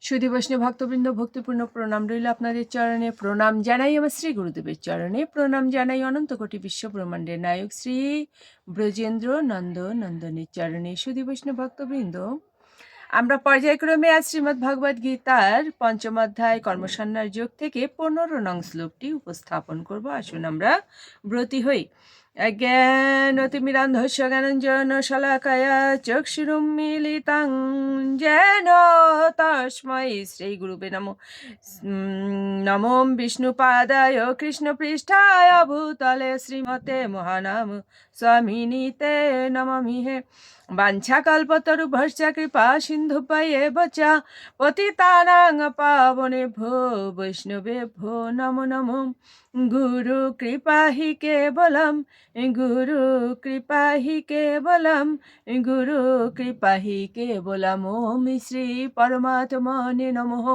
সুধী বৈষ্ণব ভক্তবৃন্দ, ভক্তিপূর্ণ প্রণাম রইল আপনাদের চরণে। প্রণাম জানাই আমার শ্রী গুরুদেবের চরণে। প্রণাম জানাই অনন্ত কোটি বিশ্ব ব্রহ্মাণ্ডের নায়ক শ্রী ব্রজেন্দ্র নন্দ নন্দনের চরণে। সুধী বৈষ্ণব ভক্তবৃন্দ, আমরা পর্যায়ক্রমে আজ শ্রীমদ্ ভগবদ গীতার পঞ্চম অধ্যায় কর্মসন্ন্যাস যোগ থেকে 15 নং শ্লোকটি উপস্থাপন করব। আসুন আমরা ব্রতী হই। জ্ঞানতিমিরান্ধস্য জ্ঞানঞ্জন শলাকায়া চক্ষুরুন্মীলিতাং যেন তস্मै শ্রী গুরুবে নমো। নমো বিষ্ণুপাদায় কৃষ্ণপৃষ্ঠায় ভূতলে শ্রীমতে মহানাম স্বামিনীতে নমামিহে। বাঞ্ছাকল্পতরুভ্যশ্চ কৃপা সিন্ধুভ্যেব চ পতিতানাং পাবনেভ্যো বৈষ্ণবেভ্যো নমো নমো। গুরু কৃপা হি কেবলম, গুরু কৃপা হি কেবলম, গুরু কৃপা হি কেবলম। ওম শ্রী পরমাত্মনে নমঃ।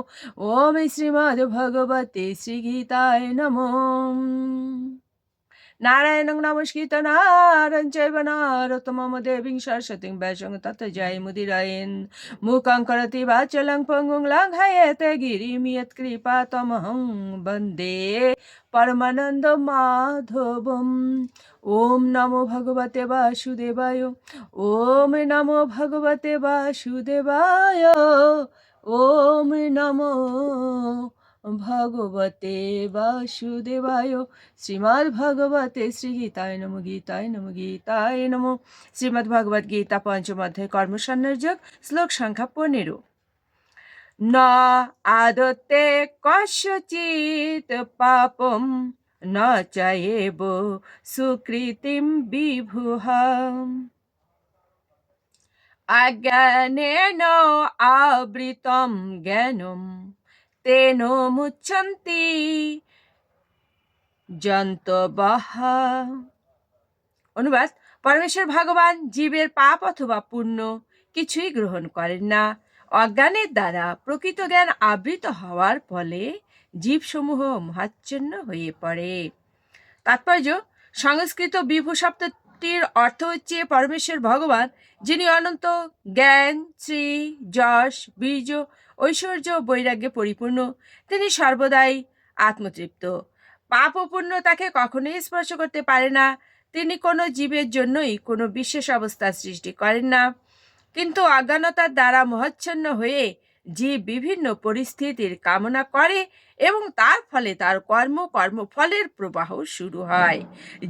ওম শ্রীমদ্ ভগবতে শ্রীগীতায় নমঃ। নারায়ণং নমস্কৃত নারং চৈব নরোত্তমং দেবীং সরস্বতীং ব্যাসং ততো জয়মুদীরয়েন। মূকং করোতি বাচালং পঙ্গুং লঙ্ঘয়েতে গিরিম যৎকৃপাতমহং বন্দে পরমানন্দ মাধবম। ওম নমো ভগবতে বাসুদেবায়। ওম নমো ভগবতে বাসুদেবায়। ওম নমো ভগবতে বাসুদেবায়। শ্রীমদ্ ভগবতে শ্রীগীতায় নমো, গীতায় নমো, গীতায় নমো। শ্রীমদ্ ভগবদ গীতা পঞ্চম অধ্যায় কর্মসন্ন্যাস যোগ, শ্লোক সংখ্যা 15। ন আদতে কস্যচিৎ পাপম ন চৈব সুকৃতিম বিভুঃ। অজ্ঞানেন আবৃতম জ্ঞানম তেন মুচ্ছন্তি জন্তবঃ। অনুবাদ: পরমেশ্বর ভগবান জীবের পাপ অথবা পুণ্য কিছুই গ্রহণ করেন না। অজ্ঞানের দ্বারা প্রকৃত জ্ঞান আবৃত হওয়ার ফলে জীবসমূহ মোহাচ্ছন্ন হয়ে পড়ে। তাৎপর্য: সংস্কৃত বিভু শব্দটির অর্থ হচ্ছে পরমেশ্বর ভগবান, যিনি অনন্ত জ্ঞান, শ্রী, যশ, বীর্য, ঐশ্বর্য, বৈরাগ্যে পরিপূর্ণ। তিনি সর্বদাই আত্মতৃপ্ত। পাপ ও পুণ্য তাকে কখনোই স্পর্শ করতে পারে না। তিনি কোনো জীবের জন্যই কোনো বিশেষ অবস্থার সৃষ্টি করেন না, কিন্তু অজ্ঞানতার দ্বারা মোহাচ্ছন্ন হয়ে জীব বিভিন্ন পরিস্থিতির কামনা করে এবং তার ফলে তার কর্মফলের প্রবাহ শুরু হয়।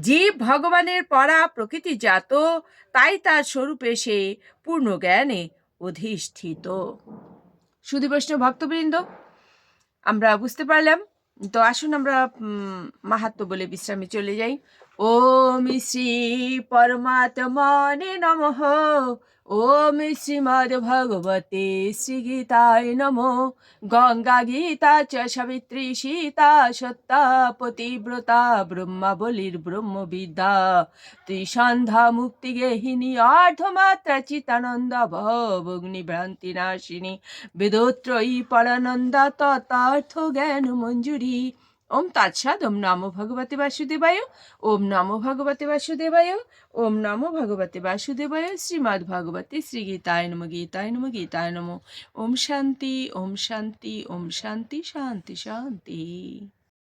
জীব ভগবানের পরা প্রকৃতিজাত, তাই তার স্বরূপে সে পূর্ণ জ্ঞানে অধিষ্ঠিত। সুধী বৈষ্ণব ভক্তবৃন্দ, আমরা বুঝতে পারলাম। তো আসুন আমরা মাহাত্ম্য বলে বিশ্রামে চলে যাই। ওম শ্রী পরমাত্মনে নমঃ। ওম শ্রীমদ্ ভগবতে শ্রীগীতায় নমঃ। গঙ্গা গীতা চ সাবিত্রী সীতা সত্যা পতিব্রতা ব্রহ্মাবলীর ব্রহ্মবিদ্যা ত্রিসন্ধ্যা মুক্তি গেহিনী অর্ধমাত্রা চিতানন্দ ভবগ্নিভ্রান্তি নাশিনী বেদোত্রয়ী পরানন্দা তথার্থ জ্ঞান মঞ্জুরি। ওম তৎসৎ। ওম নমো ভগবতে বাসুদেবায়। ওম নমো ভগবতে বাসুদেবায়। ওম নমো ভগবতে বাসুদেবায়। শ্রীমদ্ ভগবতে শ্রীগীতায় নমো, গীতায় নমো, গীতায় নমো। ওম শান্তি, ওম শান্তি, ওম শান্তি, শান্তি শান্তি।